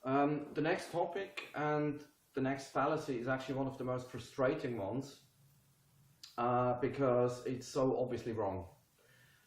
The next topic and the next fallacy is actually one of the most frustrating ones because it's so obviously wrong.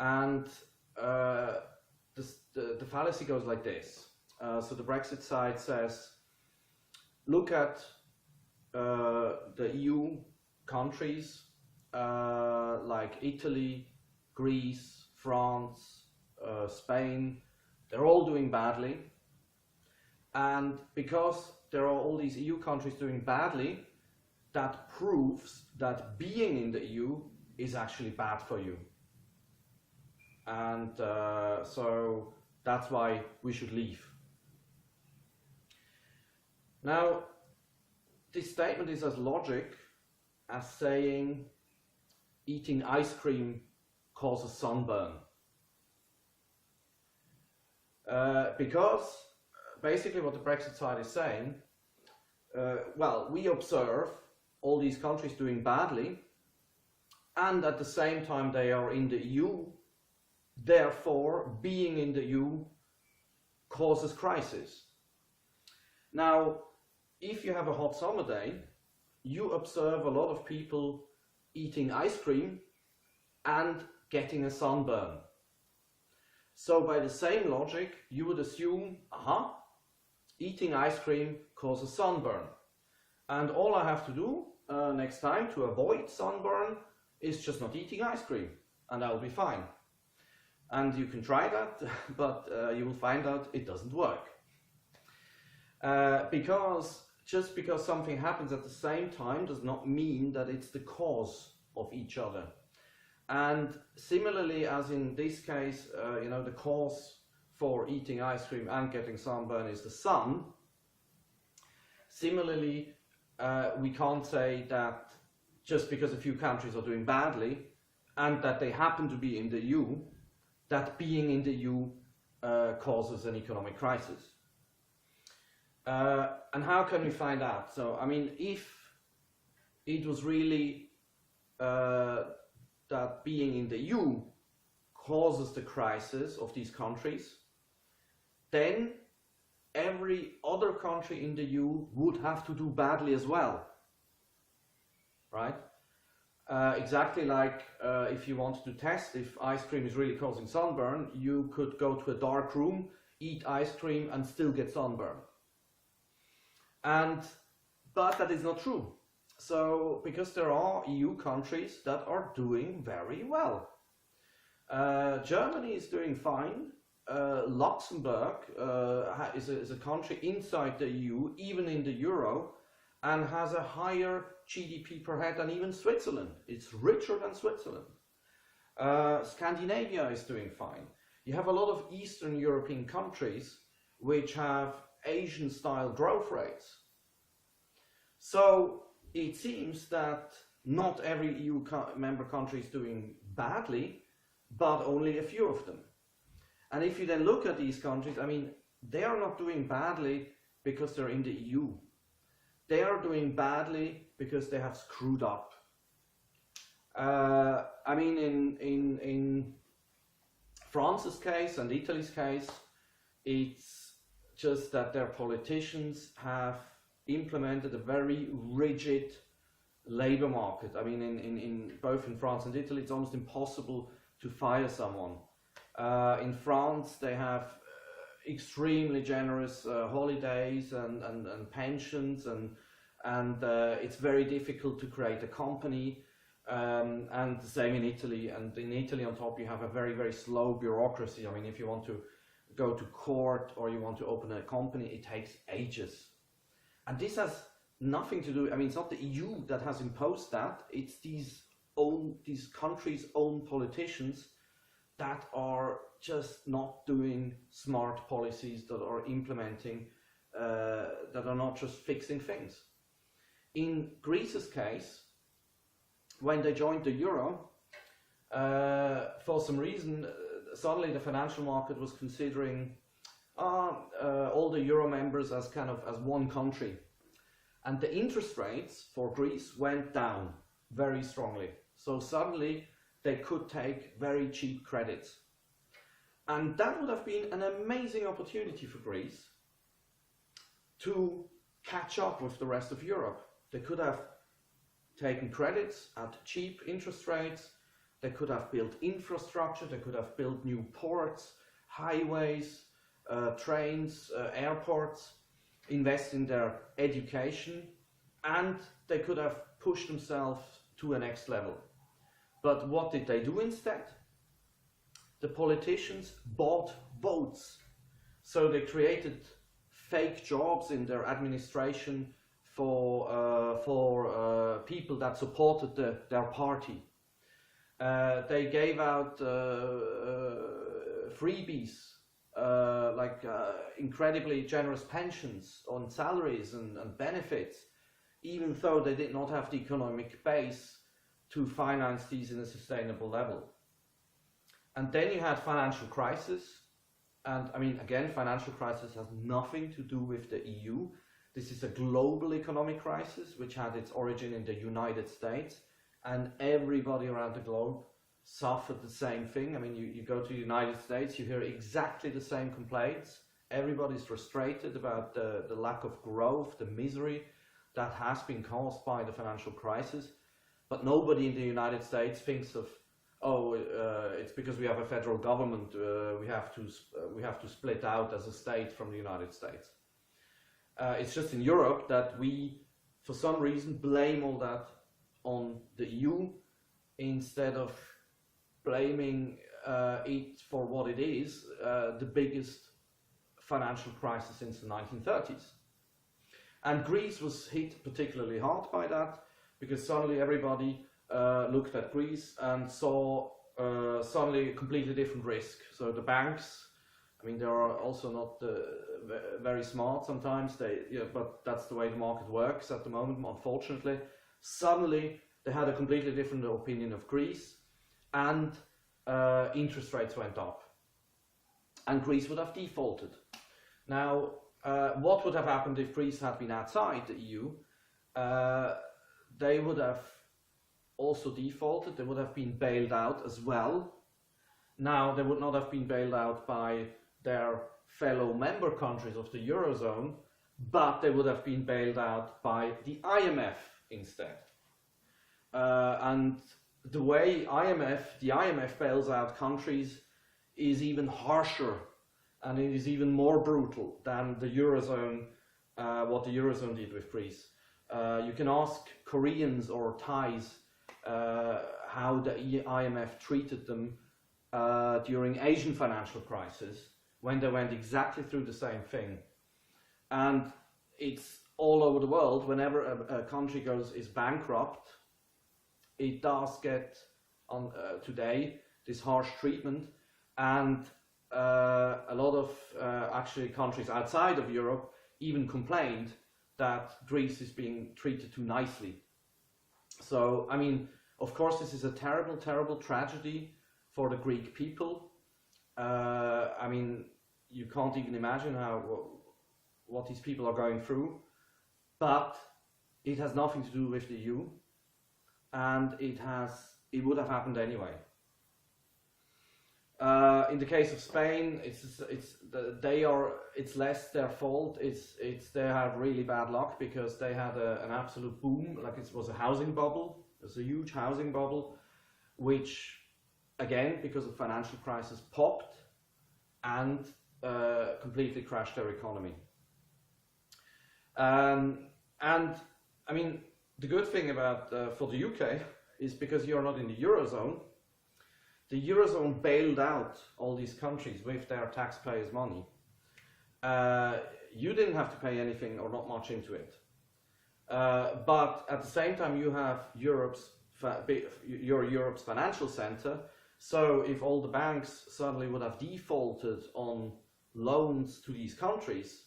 And the fallacy goes like this. So the Brexit side says, look at the EU countries like Italy, Greece, France, Spain. They're all doing badly. And because there are all these EU countries doing badly, that proves that being in the EU is actually bad for you. And so that's why we should leave. Now, this statement is as logic as saying eating ice cream causes sunburn. Because basically what the Brexit side is saying, well, we observe all these countries doing badly, and at the same time they are in the EU, therefore being in the EU causes crisis. Now, if you have a hot summer day, you observe a lot of people eating ice cream and getting a sunburn. So by the same logic, you would assume, eating ice cream causes sunburn. And all I have to do next time to avoid sunburn is just not eating ice cream, and I'll be fine. And you can try that, but you will find out it doesn't work. Because just because something happens at the same time does not mean that it's the cause of each other. And similarly, as in this case, the cause for eating ice cream and getting sunburn is the sun. Similarly, we can't say that just because a few countries are doing badly and that they happen to be in the EU, that being in the EU causes an economic crisis. And how can we find out? So, I mean, if it was really that being in the EU causes the crisis of these countries, then every other country in the EU would have to do badly as well, right? Exactly like if you want to test if ice cream is really causing sunburn, you could go to a dark room, eat ice cream and still get sunburn. But that is not true. So, because there are EU countries that are doing very well. Germany is doing fine. Luxembourg is a country inside the EU, even in the Euro, and has a higher GDP per head than even Switzerland. It's richer than Switzerland. Scandinavia is doing fine. You have a lot of Eastern European countries which have Asian-style growth rates. So it seems that not every EU member country is doing badly, but only a few of them. And if you then look at these countries, I mean, they are not doing badly because they're in the EU. They are doing badly because they have screwed up. I mean, in France's case and Italy's case, it's just that their politicians have implemented a very rigid labor market. I mean, in both in France and Italy, it's almost impossible to fire someone. In France, they have extremely generous holidays and pensions, and it's very difficult to create a company. And the same in Italy. And in Italy, on top, you have a very, very slow bureaucracy. I mean, if you want to go to court or you want to open a company, it takes ages. And this has nothing to do, I mean, it's not the EU that has imposed that, it's these countries' own politicians that are just not doing smart policies, that are implementing, that are not just fixing things. In Greece's case, when they joined the euro, for some reason, suddenly the financial market was considering all the euro members as one country. And the interest rates for Greece went down very strongly. So suddenly they could take very cheap credits. And that would have been an amazing opportunity for Greece. to catch up with the rest of Europe. They could have taken credits at cheap interest rates, they could have built infrastructure, they could have built new ports, highways, trains, airports, invest in their education, and they could have pushed themselves to a next level. But what did they do instead? The politicians bought votes. So they created fake jobs in their administration for people that supported their party. They gave out freebies, like incredibly generous pensions on salaries and benefits, even though they did not have the economic base to finance these in a sustainable level. And then you had financial crisis. And I mean, again, financial crisis has nothing to do with the EU. This is a global economic crisis which had its origin in the United States, and everybody around the globe suffered the same thing. I mean, you go to the United States, you hear exactly the same complaints. Everybody's frustrated about the lack of growth, the misery that has been caused by the financial crisis. But nobody in the United States thinks of, it's because we have a federal government, we have to split out as a state from the United States. It's just in Europe that we, for some reason, blame all that on the EU instead of blaming it for what it is, the biggest financial crisis since the 1930s. And Greece was hit particularly hard by that, because suddenly everybody looked at Greece and saw suddenly a completely different risk. So the banks, I mean, they are also not very smart sometimes, but that's the way the market works at the moment, unfortunately. Suddenly they had a completely different opinion of Greece, and interest rates went up. And Greece would have defaulted. Now, what would have happened if Greece had been outside the EU? They would have also defaulted, they would have been bailed out as well. Now, they would not have been bailed out by their fellow member countries of the Eurozone, but they would have been bailed out by the IMF instead. And the way the IMF bails out countries is even harsher, and it is even more brutal than the Eurozone, what the Eurozone did with Greece. You can ask Koreans or Thais how the IMF treated them during Asian financial crisis, when they went exactly through the same thing. And it's all over the world. Whenever a country is bankrupt, it does get on today this harsh treatment, and a lot of actually countries outside of Europe even complained that Greece is being treated too nicely. So, I mean, of course, this is a terrible, terrible tragedy for the Greek people. I mean, you can't even imagine what these people are going through, but it has nothing to do with the EU, and it would have happened anyway. In the case of Spain, it's less their fault. They have really bad luck, because they had an absolute boom, like it was a housing bubble. It was a huge housing bubble, which, again, because of financial crisis, popped and completely crashed their economy. And I mean, the good thing about for the UK is, because you're not in the Eurozone, the Eurozone bailed out all these countries with their taxpayers' money. You didn't have to pay anything or not much into it. But at the same time, you have Europe's financial center. So if all the banks suddenly would have defaulted on loans to these countries,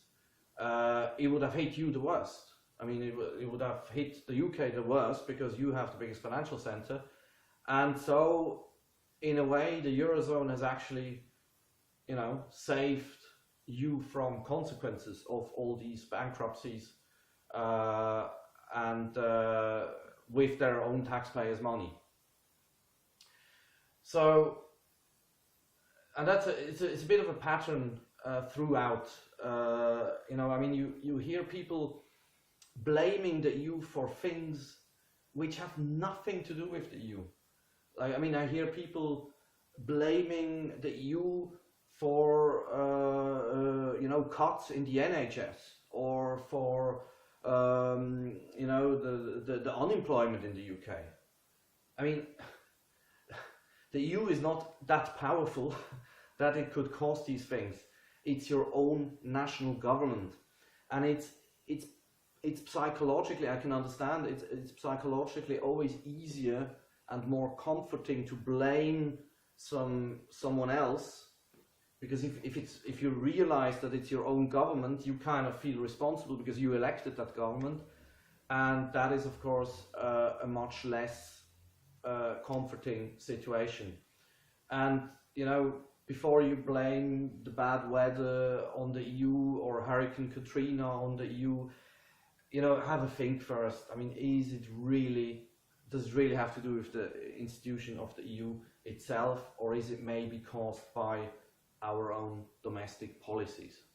it would have hit you the worst. I mean, it would have hit the UK the worst, because you have the biggest financial center. And so, in a way, the Eurozone has actually, saved you from consequences of all these bankruptcies, and with their own taxpayers' money. So, and it's a bit of a pattern throughout. I mean, you hear people blaming the EU for things which have nothing to do with the EU. Like, I mean, I hear people blaming the EU for cuts in the NHS, or for the unemployment in the UK. I mean, the EU is not that powerful that it could cause these things. It's your own national government, and it's psychologically, I can understand, it's psychologically always easier and more comforting to blame someone else, because if you realize that it's your own government, you kind of feel responsible because you elected that government, and that is of course a much less comforting situation. And before you blame the bad weather on the EU or Hurricane Katrina on the EU, have a think first. I mean, does it really have to do with the institution of the EU itself, or is it maybe caused by our own domestic policies?